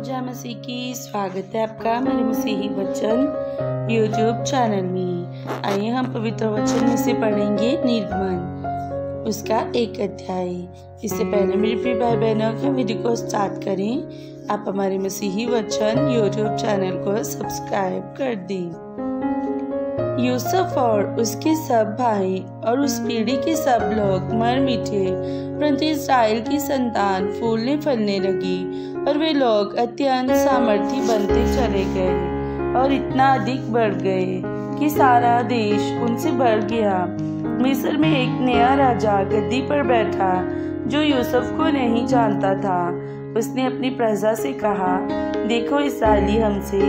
जय मसीह की। स्वागत है आपका मेरे मसीही वचन यूट्यूब चैनल में। आइए हम पवित्र वचन में से पढ़ेंगे निर्गमन उसका 1 अध्याय। इससे पहले मेरे प्रिय भाई बहनों का वीडियो को स्टार्ट करें, आप हमारे मसीही वचन यूट्यूब चैनल को सब्सक्राइब कर दें। यूसुफ और उसके सब भाई और उस पीढ़ी के सब लोग मर मिटे, परंतु इस्राएल की संतान फूलने फलने लगी और वे लोग अत्यंत सामर्थी बनते चले गए और इतना अधिक बढ़ गए कि सारा देश उनसे भर गया। मिस्र में एक नया राजा गद्दी पर बैठा जो यूसुफ को नहीं जानता था। उसने अपनी प्रजा से कहा, देखो इस्राएली हमसे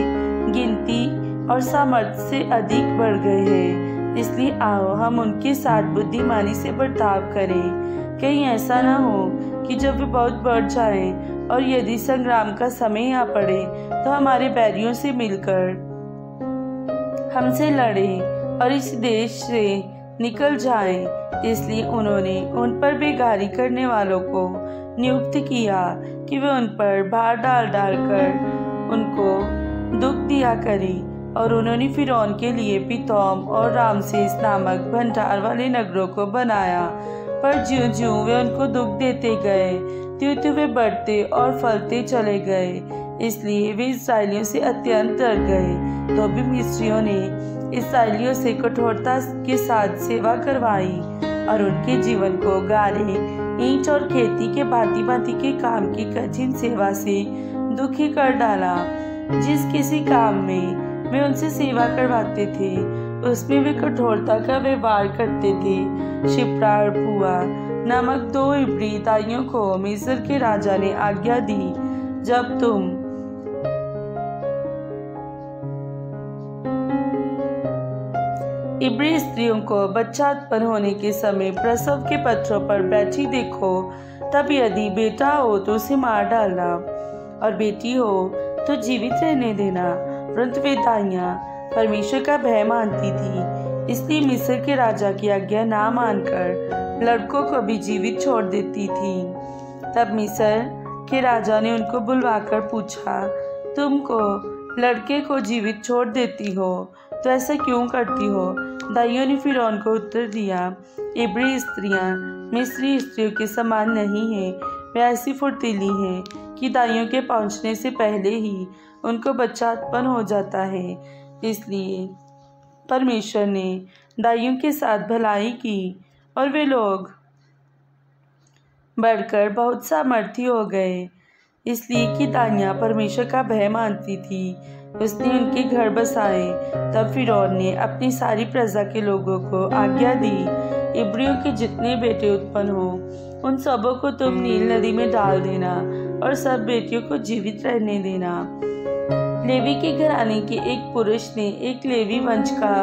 गिनती और सामर्थ्य से अधिक बढ़ गए हैं, इसलिए आओ हम उनके साथ बुद्धिमानी से बर्ताव करें। कहीं ऐसा न हो कि जब वे बहुत बढ़ जाएं और यदि संग्राम का समय आ पड़े तो हमारे बैरियों से मिलकर हमसे लड़ें और इस देश से निकल जाएं। इसलिए उन्होंने उन पर बेगारी करने वालों को नियुक्त किया कि वे उन पर भार डाल कर उनको दुख दिया करें। और उन्होंने फिरौन के लिए पितौम और रामसेस नामक भंडार वाले नगरों को बनाया, पर ज्यों-ज्यों वे उनको दुख देते गए त्यों वे बढ़ते और फलते चले गए। इसलिए वे इसराइलियों से अत्यंत डर गए। तो भी मिस्रियों ने इसराइलियों से कठोरता के साथ सेवा करवाई और उनके जीवन को गारे, ईंट और खेती के भांति के काम की कठिन सेवा से दुखी कर डाला। जिस किसी काम में वे उनसे सेवा करवाते थे उसमें वे कठोरता का व्यवहार करते थे। शिप्रा और पुआ नामक 2 इब्री दाइयों को मिस्र के राजा ने आज्ञा दी, जब तुम इब्री स्त्रियों को बच्चा उत्पन्न होने के समय प्रसव के पत्थरों पर बैठी देखो, तब यदि बेटा हो तो उसे मार डालना और बेटी हो तो जीवित रहने देना। परंतु वे दाइयां परमेश्वर का भय मानती थी, इसलिए मिस्र के राजा की आज्ञा ना मानकर लड़कों को भी जीवित छोड़ देती थी। तब मिस्र के राजा ने उनको बुलवाकर पूछा, तुमको लड़के को जीवित छोड़ देती हो तो ऐसा क्यों करती हो? दाइयों ने फिरौन को उत्तर दिया, इब्री स्त्रियां मिस्री स्त्रियों के समान नहीं हैं। वे ऐसी फुर्तीली हैं कि दाइयों के पहुंचने से पहले ही उनको बच्चा उत्पन्न हो जाता है। इसलिए परमेश्वर ने दाइयों के साथ भलाई की और वे लोग बढ़कर बहुत सामर्थी हो गए, इसलिए कि दाइयां परमेश्वर का भय मानती थी। उसने उनके घर बसाए। तब फिरौन ने अपनी सारी प्रजा के लोगों को आज्ञा दी, इब्रियों के जितने बेटे उत्पन्न हो उन सबों को तुम नील नदी में डाल देना और सब बेटियों को जीवित रहने देना। लेवी के घराने के एक पुरुष ने एक लेवी वंश का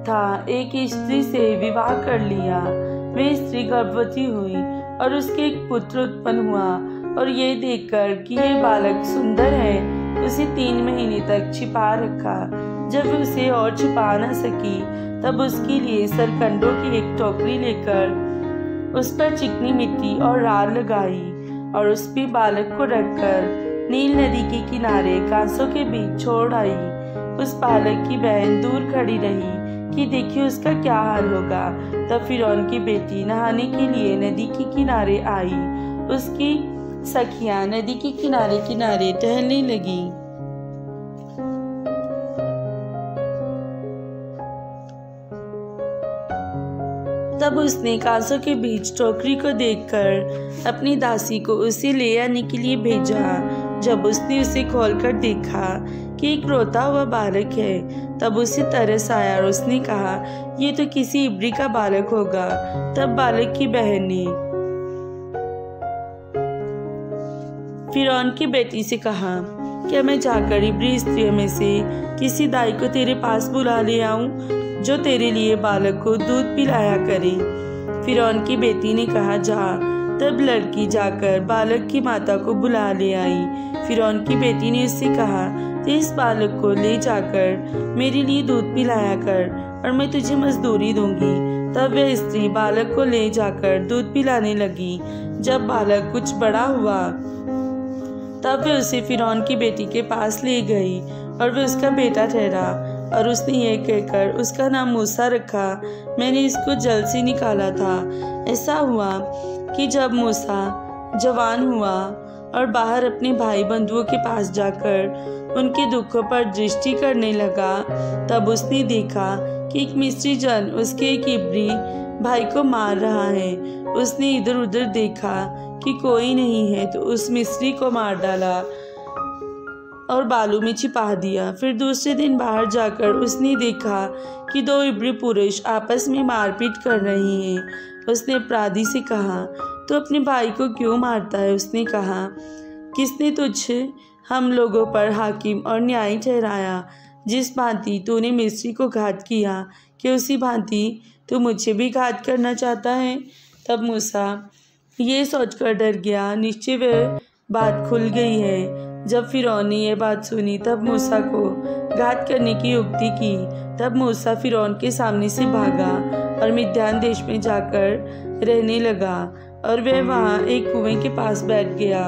था एक स्त्री से विवाह कर लिया। वे स्त्री गर्भवती हुई और उसके एक पुत्र उत्पन्न हुआ, और ये देखकर कि ये बालक सुंदर है उसे 3 महीने तक छिपा रखा। जब वे उसे और छिपा न सकी तब उसके लिए सरकंडों की एक टोकरी लेकर उस पर चिकनी मिट्टी और राल लगाई और उस पर बालक को रखकर नील नदी के किनारे कांसों के बीच छोड़ आई। उस बालक की बहन दूर खड़ी रही कि देखिए उसका क्या हाल होगा। तब फिरौन की बेटी नहाने के लिए नदी के किनारे आई। उसकी सखियां नदी के किनारे किनारे टहलने लगी। तब उसने कांसों के बीच टोकरी को देखकर अपनी दासी को उसे ले आने के लिए भेजा। जब उसने उसे खोलकर देखा कि एक रोता हुआ बालक है, तब उसे तरस आया और उसने कहा, ये तो किसी इब्री का बालक होगा। तब बालक की बहन ने फिरौन की बेटी से कहा, क्या मैं जाकर इब्री स्त्रियों में से किसी दाई को तेरे पास बुला ले आऊं जो तेरे लिए बालक को दूध पिलाया करे? फिरौन की बेटी ने कहा, जा। तब लड़की जाकर बालक की माता को बुला ले आई। फिरौन की बेटी ने उससे कहा, तो इस बालक को ले जाकर मेरे लिए दूध पिलाया कर और मैं तुझे मजदूरी दूंगी। तब वह स्त्री बालक को ले जाकर दूध पिलाने लगी। जब बालक कुछ बड़ा हुआ तब वे उसे फिरौन की बेटी के पास ले गई और वे उसका बेटा ठहरा और उसने ये कहकर उसका नाम मूसा रखा, मैंने इसको जल से निकाला था। ऐसा हुआ कि जब मूसा जवान हुआ और बाहर अपने भाई बंधुओं के पास जाकर उनके दुखों पर दृष्टि करने लगा, तब उसने देखा कि एक मिस्री जन उसके एक इब्री भाई को मार रहा है। उसने इधर उधर देखा कि कोई नहीं है तो उस मिस्री को मार डाला और बालू में छिपा दिया। फिर दूसरे दिन बाहर जाकर उसने देखा कि 2 इब्री पुरुष आपस में मारपीट कर रहे हैं। उसने अपराधी से कहा, तो अपने भाई को क्यों मारता है? उसने कहा, किसने तुझे हम लोगों पर हाकिम और न्यायी ठहराया? जिस भांति तूने मिस्री को घात किया, कि उसी भांति तू मुझे भी घात करना चाहता है? तब मूसा ये सोचकर डर गया, निश्चय वह बात खुल गई है। जब फिरौन ने यह बात सुनी तब मूसा को घात करने की युक्ति की। तब मूसा फिरौन के सामने से भागा और मिद्यान देश में जाकर रहने लगा और वह वहाँ एक कुएं के पास बैठ गया।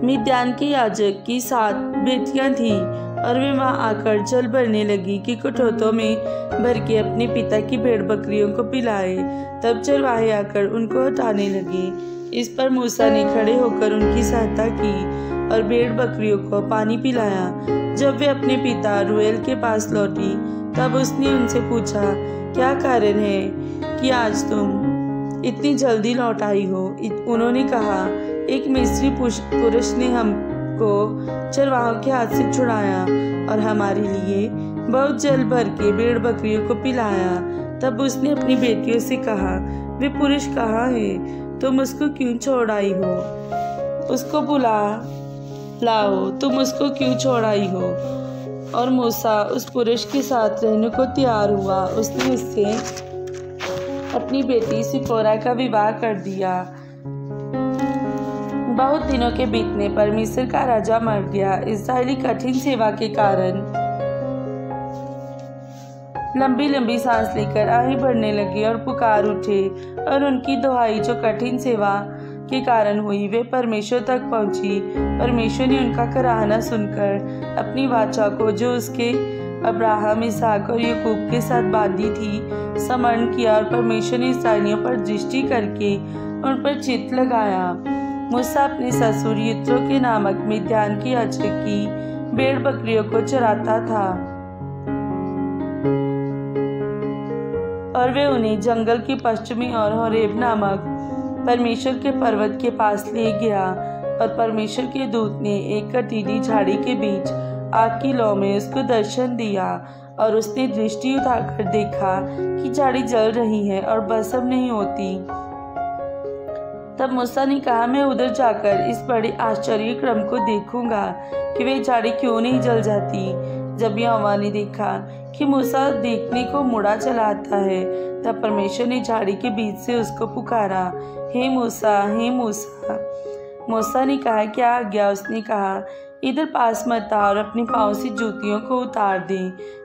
मिद्यान के याजक की 7 बेटियां थीं और वे वहाँ आकर जल भरने लगी कि कुठोतों में भर के अपने पिता की भेड़ बकरियों को पिलाए। तब चरवाहे आकर उनको हटाने लगे। इस पर मूसा ने खड़े होकर उनकी सहायता की और भेड़ बकरियों को पानी पिलाया। जब वे अपने पिता रुएल के पास लौटी तब उसने उनसे पूछा, क्या कारण है कि आज तुम इतनी जल्दी लौट आई हो? उन्होंने कहा, एक मिस्री पुरुष ने हमको चरवाहों के हाथ से छुड़ाया और हमारे लिए बहुत जल भर के भेड़ बकरियों को पिलाया। तब उसने अपनी बेटियों से कहा, वे पुरुष कहाँ है? तुम उसको क्यों छोड़ आई हो? उसको बुला लाओ, तुम उसको क्यों छोड़ आई हो? और मूसा उस पुरुष के साथ रहने को तैयार हुआ। उसने उससे अपनी बेटी सिपोरा का विवाह कर दिया। बहुत दिनों के बीतने पर मिस्र का राजा मर गया। इस्राएली कठिन सेवा के कारण लंबी लंबी सांस लेकर आही भरने लगे और पुकार उठे, और उनकी दुहाई जो कठिन सेवा के कारण हुई वे परमेश्वर तक पहुंची। परमेश्वर ने उनका कराहना सुनकर अपनी वाचा को जो उसके अब्राहम, इसहाक और याकूब के साथ बांधी थी स्मरण किया, और परमेश्वर ने इस्राएलियों पर दृष्टि करके उन पर चित्त लगाया। मूसा अपने ससुर यित्रो के नामक मिद्यान के याजक की भेड़ बकरियों को चराता था और वे उन्हें जंगल की पश्चिमी और होरेब नामक परमेश्वर के पर्वत के पास ले गया। और परमेश्वर के दूत ने एक कटीली झाड़ी के बीच आग की लौ में उसको दर्शन दिया, और उसने दृष्टि उठाकर देखा कि झाड़ी जल रही है और भस्म नहीं होती। तब मूसा ने कहा, मैं उधर जाकर इस बड़े आश्चर्य क्रम को देखूंगा कि वे झाड़ी क्यों नहीं जल जाती। जब यहोवा ने देखा कि मूसा देखने को मुड़ा चला आता है, तब परमेश्वर ने झाड़ी के बीच से उसको पुकारा, हे मूसा, हे मूसा। मूसा ने कहा, क्या आज्ञा? उसने कहा, इधर पास मत आ और अपने पाँव से जूतियों को उतार दे,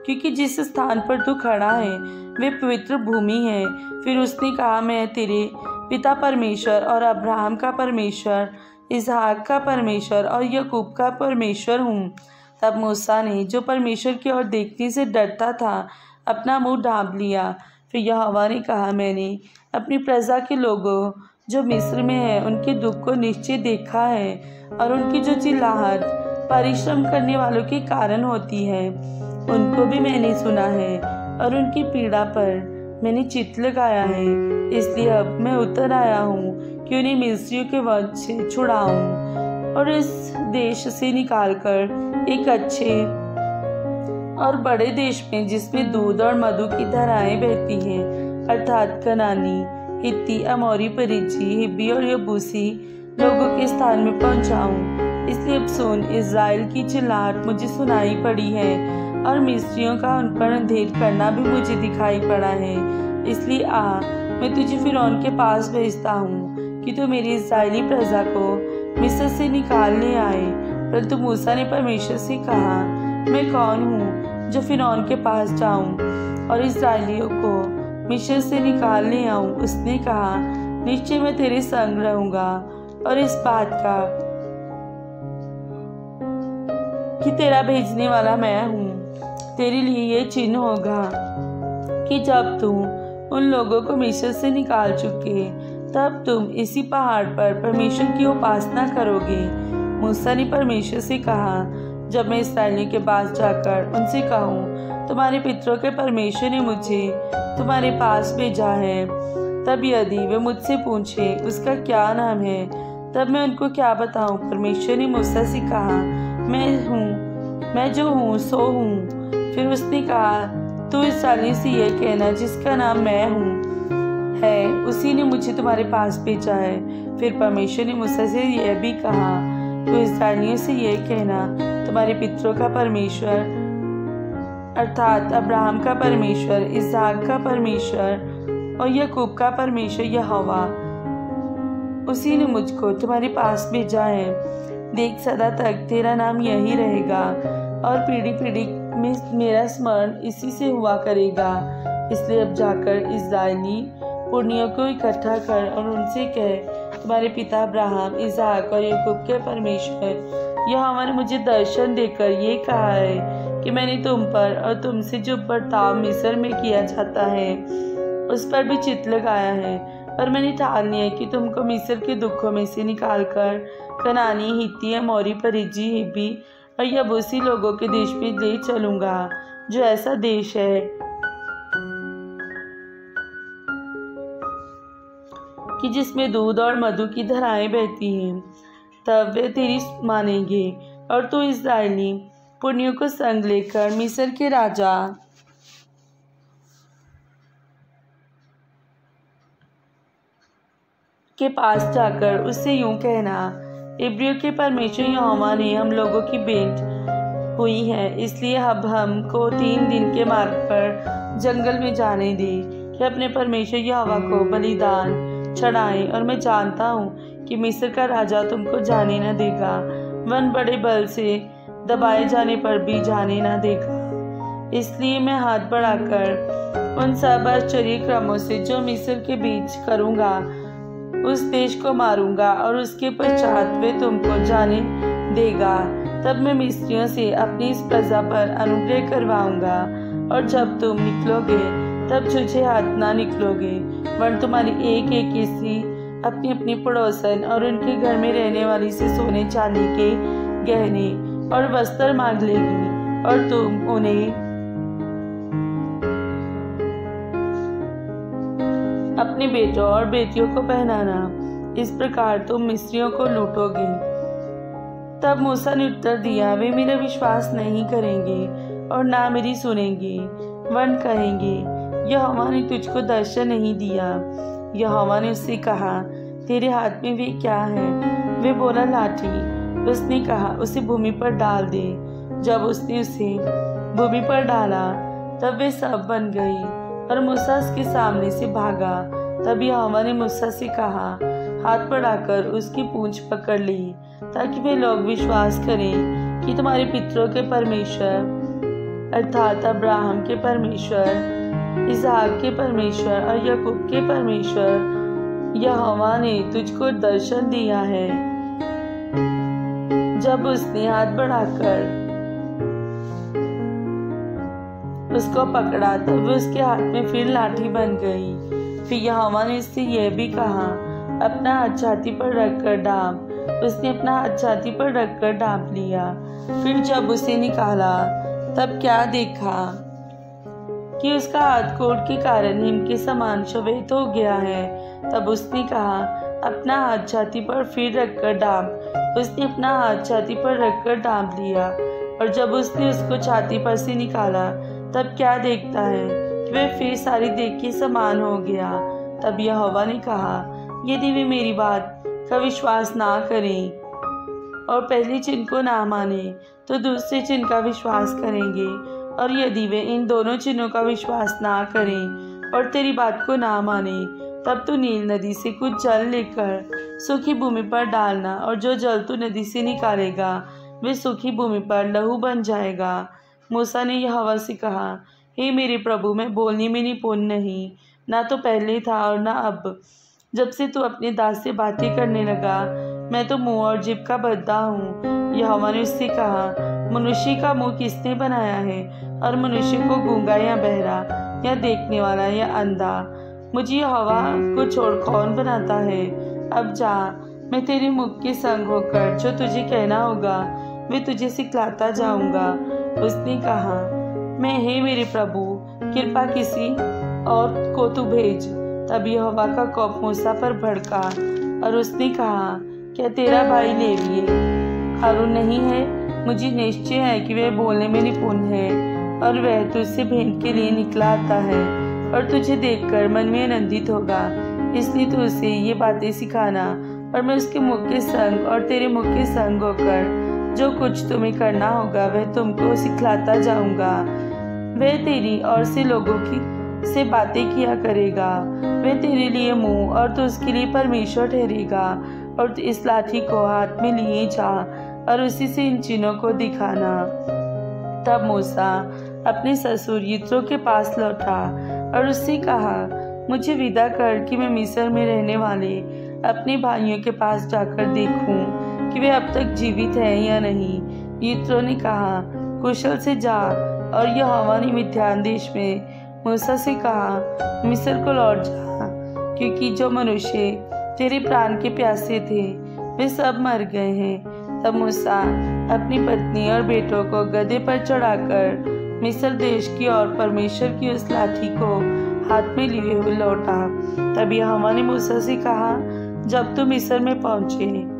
क्योंकि जिस स्थान पर तू खड़ा है वे पवित्र भूमि है। फिर उसने कहा, मैं तेरे पिता परमेश्वर और अब्राहम का परमेश्वर, इसहाक का परमेश्वर और याकूब का परमेश्वर हूँ। तब मूसा ने, जो परमेश्वर की ओर देखने से डरता था, अपना मुंह ढांप लिया। फिर यहोवा ने कहा, मैंने अपनी प्रजा के लोगों जो मिस्र में है उनके दुख को निश्चय देखा है, और उनकी जो चिल्लाहट परिश्रम करने वालों के कारण होती है उनको भी मैंने सुना है, और उनकी पीड़ा पर मैंने चित्त लगाया है। इसलिए अब मैं उतर आया हूँ कि उन्हें मिस्रियों के वश से छुड़ाऊँ और इस देश से निकालकर एक अच्छे और बड़े देश में, जिसमें दूध और मधु की धाराएं बहती हैं, अर्थात कनानी, हित्ती, अमोरी, परिज्जी, हिब्बी और यबूसी लोगों के स्थान में पहुंचाऊं। इसलिए अब सुन, इज़राइल की चिल्लाहट मुझे सुनाई पड़ी है और मिस्रियों का उन पर अंधेर करना भी मुझे दिखाई पड़ा है। इसलिए आ, मैं तुझे फिरौन के पास भेजता हूँ कि तू मेरी इज़राइली प्रजा को मिस्र से निकाल ले आए। परंतु मूसा ने परमेश्वर से कहा, मैं कौन हूँ जो फिरौन के पास जाऊँ और इज़राइलियों को मिस्र से निकाल ले आऊँ? उसने कहा, निश्चय मैं तेरे संग रहूंगा और इस बात का कि तेरा भेजने वाला मैं हूँ तेरे लिए ये चिन्ह होगा कि जब तुम उन लोगों को मिस्र से निकाल चुके तब तुम इसी पहाड़ पर परमेश्वर की उपासना करोगे। मूसा ने परमेश्वर से कहा, जब मैं इस्राएलियों के पास जाकर उनसे कहूँ तुम्हारे पितरों के परमेश्वर ने मुझे तुम्हारे पास भेजा है, तब यदि वे मुझसे पूछे उसका क्या नाम है तब मैं उनको क्या बताऊं। परमेश्वर ने मूसा से कहा, मैं जो हूँ सो हूँ। फिर उसने कहा, तू इस्राएलियों से यह कहना जिसका नाम मैं हूँ है, उसी ने मुझे तुम्हारे पास भेजा है। फिर परमेश्वर ने मूसा से यह भी कहा, तो इस्राएलियों से यह कहना, तुम्हारे पितरों का परमेश्वर अर्थात अब्राहम का परमेश्वर, इसहाक का परमेश्वर और याकूब का परमेश्वर यहोवा, उसी ने मुझको तुम्हारे पास भेजा है। देख, सदा तक तेरा नाम यही रहेगा और पीढ़ी पीढ़ी में मेरा स्मरण इसी से हुआ करेगा। इसलिए अब जाकर इस्राएली पुरनियों को इकट्ठा कर और उनसे कह, तुम्हारे पिता अब्राहम, इसहाक और याकूब के परमेश्वर यहोवा ने मुझे दर्शन देकर ये कहा है कि मैंने तुम पर और तुमसे जो बर्ताव मिस्र में किया जाता है उस पर भी चित्त लगाया है। और मैंने ठान लिया कि तुमको मिस्र के दुखों में से निकालकर कनानी, हित्ती, अमोरी, परिज्जी, हिब्बी और यबूसी लोगों के देश में ले चलूंगा, जो ऐसा देश है कि जिसमें दूध और मधु की धाराएं बहती हैं। तब वे तेरी मानेंगे और तू इस्राएली पुरनियों को संग लेकर मिस्र के राजा के पास जाकर उससे यूं कहना, इब्रियों के परमेश्वर यहोवा ने हम लोगों की भेंट हुई है, इसलिए अब हमको 3 दिन के मार्ग पर जंगल में जाने दे कि अपने परमेश्वर यहोवा को बलिदान चढ़ाएं। और मैं जानता हूँ कि मिस्र का राजा तुमको जाने न देगा, वन बड़े बल से दबाए जाने पर भी जाने न देगा। इसलिए मैं हाथ बढ़ाकर उन सब आश्चर्य क्रमों से जो मिस्र के बीच करूँगा उस देश को मारूंगा और उसके पश्चात वे तुमको जाने देगा। तब मैं मिस्रियों से अपनी इस प्रजा पर अनुग्रह करवाऊंगा और जब तुम निकलोगे तब छुछे हाथ ना निकलोगे, वरन तुम्हारी एक एक स्त्री अपनी अपनी पड़ोसन और उनके घर में रहने वाली से सोने चांदी के गहने और वस्त्र मांग लेगी और तुम उन्हें अपने बेटों और बेटियों को पहनाना। इस प्रकार तुम मिस्रियों को लूटोगे। तब मूसा ने उत्तर दिया, वे मेरा विश्वास नहीं करेंगे और ना मेरी सुनेंगे, वरन कहेंगे, यहोवा ने तुझको दर्शन नहीं दिया। यहोवा ने उससे कहा, तेरे हाथ में वे क्या है? वे बोला, लाठी। उसने कहा, उसे भूमि पर डाल दे। जब उसने उसे भूमि पर डाला तब वे सब बन गई और मूसा उसके सामने से भागा। तब यहोवा ने मूसा से कहा, हाथ बढ़ाकर उसकी पूंछ पकड़ ली, ताकि वे लोग विश्वास करें कि तुम्हारे पितरों के परमेश्वर अर्थात अब्राहम के परमेश्वर, इसहाक के परमेश्वर और याकूब के परमेश्वर यहोवा ने तुझको दर्शन दिया है। जब उसने हाथ बढ़ाकर उसको पकड़ा तब उसके हाथ में फिर लाठी बन गई। फिर यहोवा ने उससे यह भी कहा, अपना हाथ छाती पर रखकर डांप। उसने अपना हाथ छाती पर रखकर डांप लिया। फिर जब उसे निकाला तब क्या देखा कि उसका हाथ कोढ़ के कारण हिम के समान श्वेत हो गया है। तब उसने कहा, अपना हाथ छाती पर फिर रखकर डांप। उसने अपना हाथ छाती पर रखकर डांप लिया और जब उसने उसको छाती पर से निकाला तब क्या देखता है कि वह फिर सारी देख के समान हो गया। तब यहोवा ने कहा, यदि वे मेरी बात का विश्वास ना करें और पहले चिन्ह को ना माने तो दूसरे चिन्ह का विश्वास करेंगे, और यदि वे इन दोनों चिन्हों का विश्वास ना करें और तेरी बात को ना माने तब तू नील नदी से कुछ जल लेकर सूखी भूमि पर डालना, और जो जल तू नदी से निकालेगा वे सूखी भूमि पर लहू बन जाएगा। मूसा ने यहोवा से कहा, हे मेरे प्रभु, मैं बोलने में निपुण नहीं, ना तो पहले था और ना अब, जब से तू अपने दास से बातें करने लगा, मैं तो मुंह और जिभ का बद्दा हूँ। यहोवा ने उससे कहा, मनुष्य का मुंह किसने बनाया है, और मनुष्य को गूंगा या बहरा या देखने वाला या अंधा? मुझे यहोवा को छोड़ कौन बनाता है? अब जा, मैं तेरे मुख के संग होकर जो तुझे कहना होगा वे तुझे सिखलाता जाऊंगा। उसने कहा, मैं हे मेरे प्रभु, कृपा किसी और को तू भेज। तब यहोवा का कोप मूसा पर भड़का और उसने कहा, क्या तेरा भाई लेवी हारून नहीं है? मुझे निश्चय है कि वह बोलने में निपुण है और वह तुझसे भेंट के लिए निकला आता है और तुझे देखकर मन में आनंदित होगा। इसलिए तू उसे ये बातें सिखाना और मैं उसके मुख के संग और तेरे मुख के संग होकर जो कुछ तुम्हें करना होगा वह तुमको सिखलाता जाऊंगा। वह तेरी और से लोगों की से बातें किया करेगा। वह तेरे लिए मुंह और तू उसके लिए परमेश्वर ठहरेगा। और तू इस लाठी को हाथ में लिए जा और उसी से इन चिन्हों को दिखाना। तब मूसा अपने ससुर यित्रो के पास लौटा और उससे कहा, मुझे विदा कर कि मैं मिस्र में रहने वाले अपने भाइयों के पास जाकर देखूं कि वे अब तक जीवित हैं या नहीं। यित्रो ने कहा, कुशल से जा। और यहोवा ने मिद्यान देश में मूसा से कहा, मिस्र को लौट जा, क्योंकि जो मनुष्य तेरे प्राण के प्यासे थे वे सब मर गए हैं। तब मूसा अपनी पत्नी और बेटों को गधे पर चढ़ाकर मिस्र देश की और परमेश्वर की उस लाठी को हाथ में लिए हुए लौटा। तब यहोवा ने मूसा से कहा, जब तू मिस्र में पहुंचे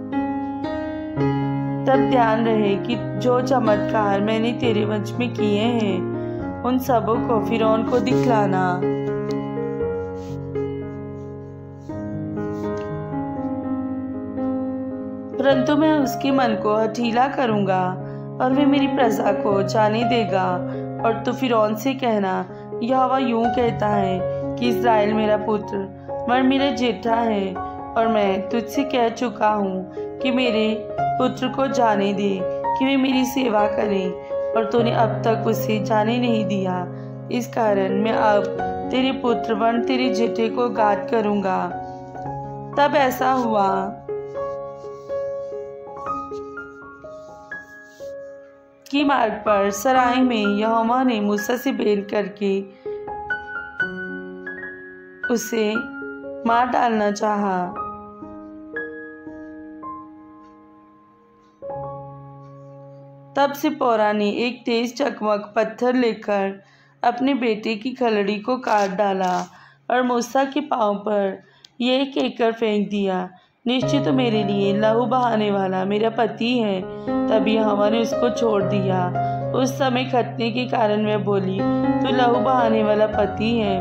तब ध्यान रहे कि जो चमत्कार मैंने तेरे वंश में किए हैं उन सबों को फिरौन को दिखलाना। परंतु मैं उसके मन को हठीला करूंगा और वह मेरी प्रजा को जाने देगा। और तू फिरौन से कहना, यहोवा यूं कहता है कि इस्राएल मेरा पुत्र और मेरा जेठा है, और मैं तुझसे कह चुका हूँ कि मेरे पुत्र को जाने दे कि वे मेरी सेवा करें, और तूने अब तक उसे जाने नहीं दिया। इस कारण मैं अब तेरे पुत्र वन तेरे जेठे को गाद करूंगा। तब ऐसा हुआ कि मार्ग पर सराय में यहोवा ने मूसा से भेंट करके उसे मार डालना चाहा। तब सिपोरा ने एक तेज चकमक पत्थर लेकर अपने बेटे की खलड़ी को काट डाला और मूसा के पांव पर यह कहकर फेंक दिया, निश्चय तो मेरे लिए लहू बहाने वाला मेरा पति है। तब यहोवा ने उसको छोड़ दिया। उस समय खतने के कारण वह बोली, तू लहू बहाने वाला पति है।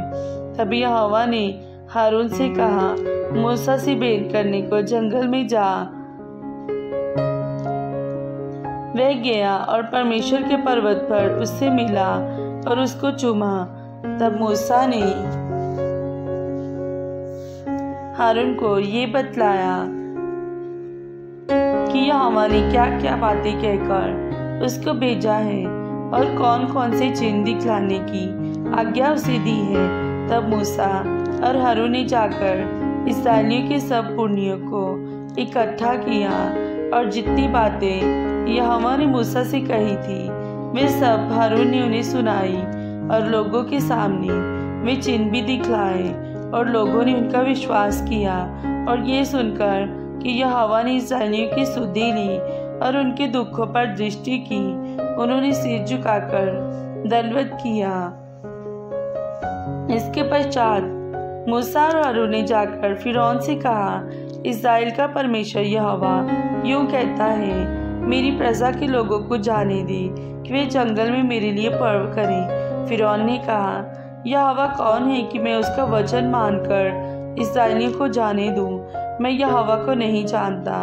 तब यहोवा ने हारून से कहा, मूसा से भेंट करने को जंगल में जा। वह गया और परमेश्वर के पर्वत पर उससे मिला और उसको चूमा। तब मूसा ने हारून को ये बतलाया कि यहोवा ने क्या क्या बातें कहकर उसको भेजा है और कौन कौन से चिन्ह दिखलाने की आज्ञा उसे दी है। तब मूसा और हारून ने जाकर इस्राएलियों के सब पुरनियों को इकट्ठा किया और जितनी बातें यहोवा ने मूसा से कही थी वे सब हारून ने उन्हें सुनाई, और लोगों के सामने वे चिन्ह भी दिखलाए, और लोगों ने उनका विश्वास किया। और ये सुनकर कि यहोवा ने इस्राएलियों की सुधि ली और उनके दुखों पर दृष्टि की, उन्होंने सिर झुकाकर दंडवत किया। इसके पश्चात मूसा और हारून ने जाकर फिरौन से कहा, इस्राएल का परमेश्वर यहोवा यूं कहता है, मेरी प्रजा के लोगों को जाने दे कि वे जंगल में मेरे लिए पर्व करें। फिरौन ने कहा, यहोवा कौन है कि मैं उसका वचन मानकर इस्राएलियों को जाने दूं? मैं यहोवा को नहीं जानता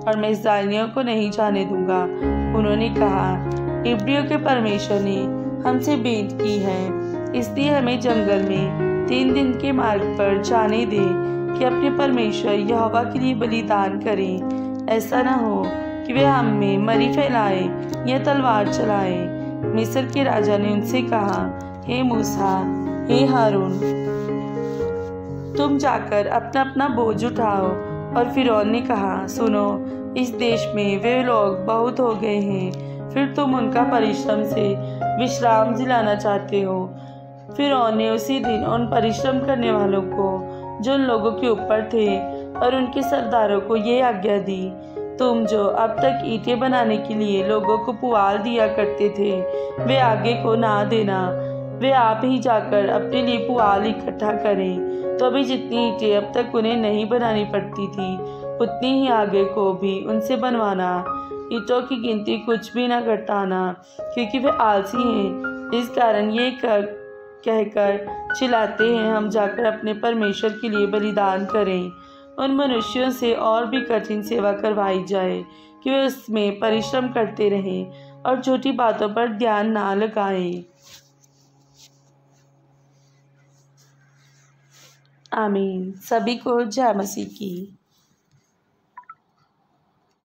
और मैं इस्राएलियों को नहीं जाने दूंगा। उन्होंने कहा, इब्रियों के परमेश्वर ने हमसे भेंट की है, इसलिए हमें जंगल में 3 दिन के मार्ग पर जाने दे कि अपने परमेश्वर यहोवा के लिए बलिदान करें। ऐसा न हो कि वे हम में मरी फैलाए या तलवार चलाए। मिस्र के राजा ने उनसे कहा, हे मूसा, हे हारून, तुम जाकर अपना अपना बोझ उठाओ। और फिरौन ने कहा, सुनो, इस देश में वे लोग बहुत हो गए हैं, फिर तुम उनका परिश्रम से विश्राम दिलाना चाहते हो। फिरौन ने उसी दिन उन परिश्रम करने वालों को जो उन लोगों के ऊपर थे और उनके सरदारों को ये आज्ञा दी, तुम जो अब तक ईंटें बनाने के लिए लोगों को पुआल दिया करते थे, वे आगे को ना देना। वे आप ही जाकर अपने लिए पुआल इकट्ठा करें। तो अभी जितनी ईंटें अब तक उन्हें नहीं बनानी पड़ती थी, उतनी ही आगे को भी उनसे बनवाना। ईंटों की गिनती कुछ भी ना घटाना, क्योंकि वे आलसी हैं। इस कारण ये कहकर चिल्लाते हैं, हम जाकर अपने परमेश्वर के लिए बलिदान करें। उन मनुष्यों से और भी कठिन सेवा करवाई जाए कि वे उसमें परिश्रम करते रहें और झूठी बातों पर ध्यान ना लगाएं। आमीन। सभी को जय मसीह की।